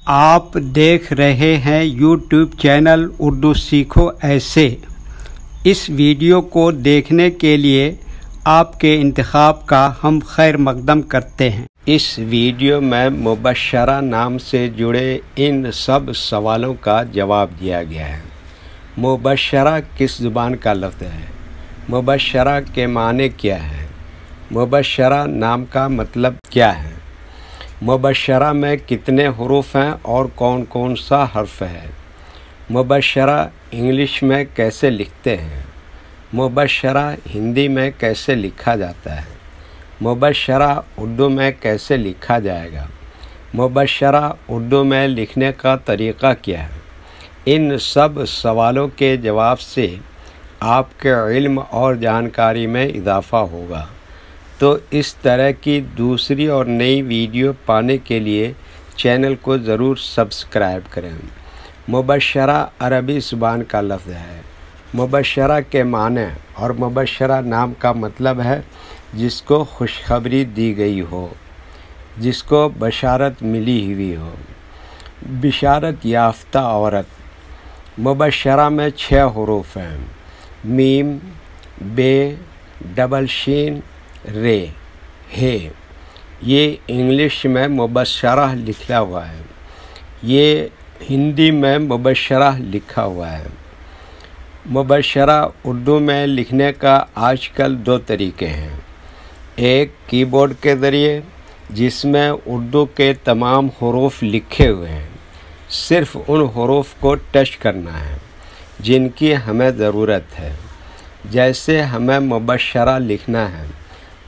آپ دیکھ رہے ہیں یوٹیوب چینل اردو سیکھو ایسے۔ اس ویڈیو کو دیکھنے کے لیے آپ کے انتخاب کا ہم خیر مقدم کرتے ہیں۔ اس ویڈیو میں مبشرہ نام سے جڑے ان سب سوالوں کا جواب دیا گیا ہے۔ مبشرہ کس زبان کا لفظ ہے؟ مبشرہ کے معنی کیا ہے؟ مبشرہ نام کا مطلب کیا ہے؟ مبشرہ میں کتنے حروف ہیں اور کون کون سا حرف ہے؟ مبشرہ انگلش میں کیسے لکھتے ہیں؟ مبشرہ ہندی میں کیسے لکھا جاتا ہے؟ مبشرہ اردو میں کیسے لکھا جائے گا؟ مبشرہ اردو میں لکھنے کا طریقہ کیا ہے؟ ان سب سوالوں کے جواب سے آپ کے علم اور جانکاری میں اضافہ ہوگا۔ تو اس طرح کی دوسری اور نئی ویڈیو پانے کے لیے چینل کو ضرور سبسکرائب کریں۔ مبشرہ عربی زبان کا لفظ ہے۔ مبشرہ کے معنی اور مبشرہ نام کا مطلب ہے جس کو خوشخبری دی گئی ہو، جس کو بشارت ملی ہوئی ہو، بشارت یافتہ عورت۔ مبشرہ میں 6 حروف ہیں: میم، بے، ڈبل شین، رے، ہے۔ یہ انگلش میں مبشرہ لکھا ہوا ہے، یہ ہندی میں مبشرہ لکھا ہوا ہے۔ مبشرہ اردو میں لکھنے کا آج کل 2 طریقے ہیں۔ ایک کی بورڈ کے ذریعے، جس میں اردو کے تمام حروف لکھے ہوئے ہیں، صرف ان حروف کو ٹچ کرنا ہے جن کی ہمیں ضرورت ہے۔ جیسے ہمیں مبشرہ لکھنا ہے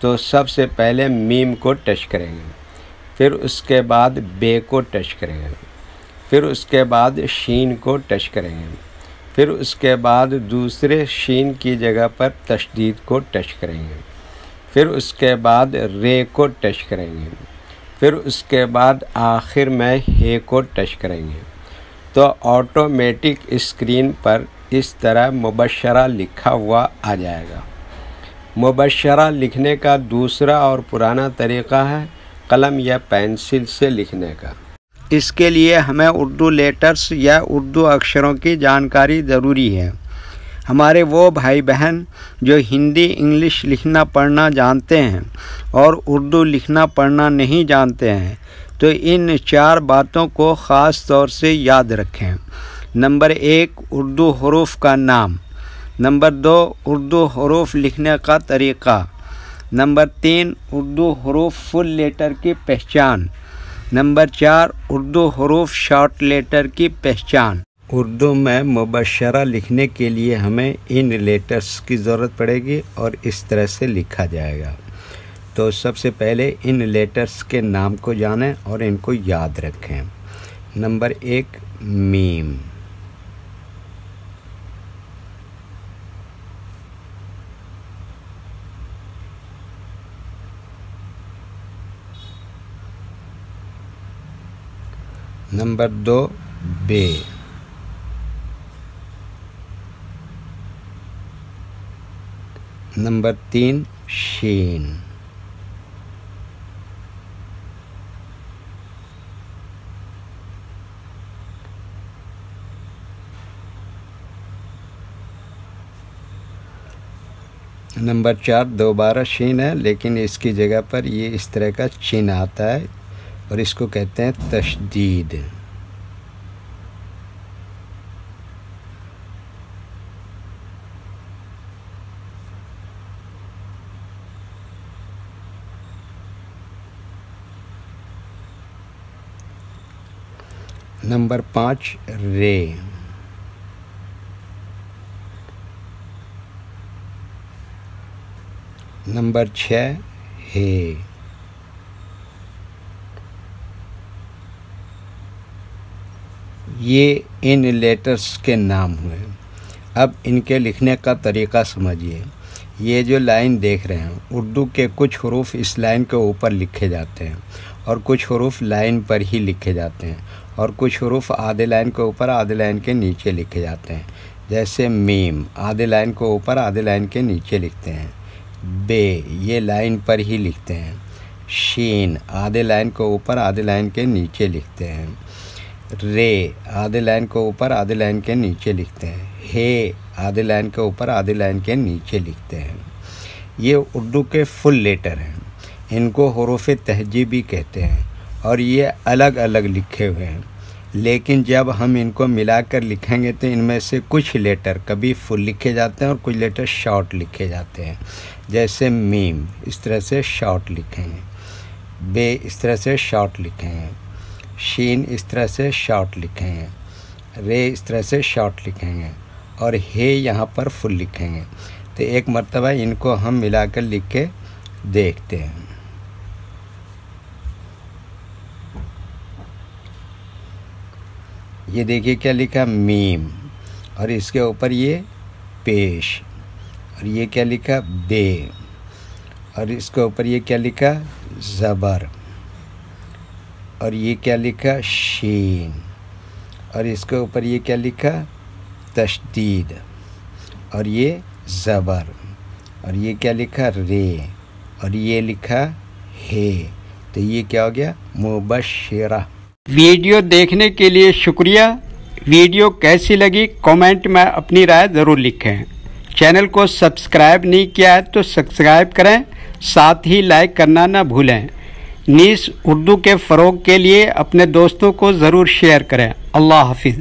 تو سب سے پہلے میم کو ٹچ کریں گے، پھر اس کے بعد بے کو ٹچ کریں گے، پھر اس کے بعد شین کو ٹچ کریں گے، پھر اس کے بعد دوسرے شین کی جگہ پر تشدید کو ٹچ کریں گے، پھر اس کے بعد رے کو ٹچ کریں گے، پھر اس کے بعد آخر میں ہے کو ٹچ کریں گے، تو آٹومیٹک اسکرین پر اس طرح مبشرہ لکھا ہوا آ جائے گا۔ مبشرہ لکھنے کا دوسرا اور پرانا طریقہ ہے قلم یا پینسل سے لکھنے کا۔ اس کے لیے ہمیں اردو لیٹرز یا اردو اکشروں کی جانکاری ضروری ہے۔ ہمارے وہ بھائی بہن جو ہندی انگلش لکھنا پڑھنا جانتے ہیں اور اردو لکھنا پڑھنا نہیں جانتے ہیں تو ان 4 باتوں کو خاص طور سے یاد رکھیں۔ نمبر 1، اردو حروف کا نام۔ نمبر 2، اردو حروف لکھنے کا طریقہ۔ نمبر 3، اردو حروف فل لیٹر کی پہچان۔ نمبر 4، اردو حروف شارٹ لیٹر کی پہچان۔ اردو میں مبشرہ لکھنے کے لیے ہمیں ان لیٹرز کی ضرورت پڑے گی اور اس طرح سے لکھا جائے گا۔ تو سب سے پہلے ان لیٹرز کے نام کو جانیں اور ان کو یاد رکھیں۔ نمبر 1، میم۔ نمبر 2، بے۔ نمبر 3، شین۔ نمبر 4 دوبارہ شین ہے، لیکن اس کی جگہ پر یہ اس طرح کا چین آتا ہے اور اس کو کہتے ہیں تشدید۔ نمبر 5، رے۔ نمبر 6، ہے۔ یہ ان لیٹرز کے نام ہوئے۔ اب ان کے لکھنے کا طریقہ سمجھیے۔ یہ جو لائن دیکھ رہے ہیں، اردو کے کچھ حروف اس لائن کے اوپر لکھے جاتے ہیں اور کچھ حروف لائن پر ہی لکھے جاتے ہیں اور کچھ حروف آدھے لائن کے اوپر آدھے لائن کے نیچے لکھے جاتے ہیں۔ جیسے میم آدھے لائن کے اوپر آدھے لائن کے نیچے لکھتے ہیں، بے یہ لائن پر ہی لکھتے ہیں، شین آدھے لائن کے اوپر آدھے لائن کے نیچے لکھتے ہیں، رے آدھے لائن کے اوپر آدھے لائن کے نیچے لکھتے ہیں، ہے آدھے لائن کے اوپر آدھے لائن کے نیچے لکھتے ہیں۔ یہ اردو کے فل لیٹر ہیں، ان کو حروف تہجی بھی کہتے ہیں، اور یہ الگ الگ لکھے ہوئے ہیں، لیکن جب ہم ان کو ملا کر لکھیں گے تو ان میں سے کچھ لیٹر کبھی فل لکھے جاتے ہیں اور کچھ لیٹر شارٹ لکھے جاتے ہیں، جیسے میم اس طرح سے شارٹ لکھیں گے، بے اس طرح سے شارٹ لکھیں گے، شین اس طرح سے شارٹ لکھیں گے، رے اس طرح سے شارٹ لکھیں گے، اور ہے یہاں پر فل لکھیں گے۔ تو ایک مرتبہ ان کو ہم ملا کر لکھ کے دیکھتے ہیں۔ یہ دیکھیے کیا لکھا، میم، اور اس کے اوپر یہ پیش، اور یہ کیا لکھا، بے، اور اس کے اوپر یہ کیا لکھا، زبر، اور یہ کیا لکھا، شین، اور اس کے اوپر یہ کیا لکھا، تشدید، اور یہ زبر، اور یہ کیا لکھا، رے، اور یہ لکھا ہے۔ تو یہ کیا ہو گیا، مبشرہ۔ ویڈیو دیکھنے کے لیے شکریہ۔ ویڈیو کیسی لگی کامنٹ میں اپنی رائے ضرور لکھیں۔ چینل کو سبسکرائب نہیں کیا ہے تو سبسکرائب کریں، ساتھ ہی لائک کرنا نہ بھولیں۔ نیز اردو کے فروغ کے لیے اپنے دوستوں کو ضرور شیئر کریں۔ اللہ حافظ۔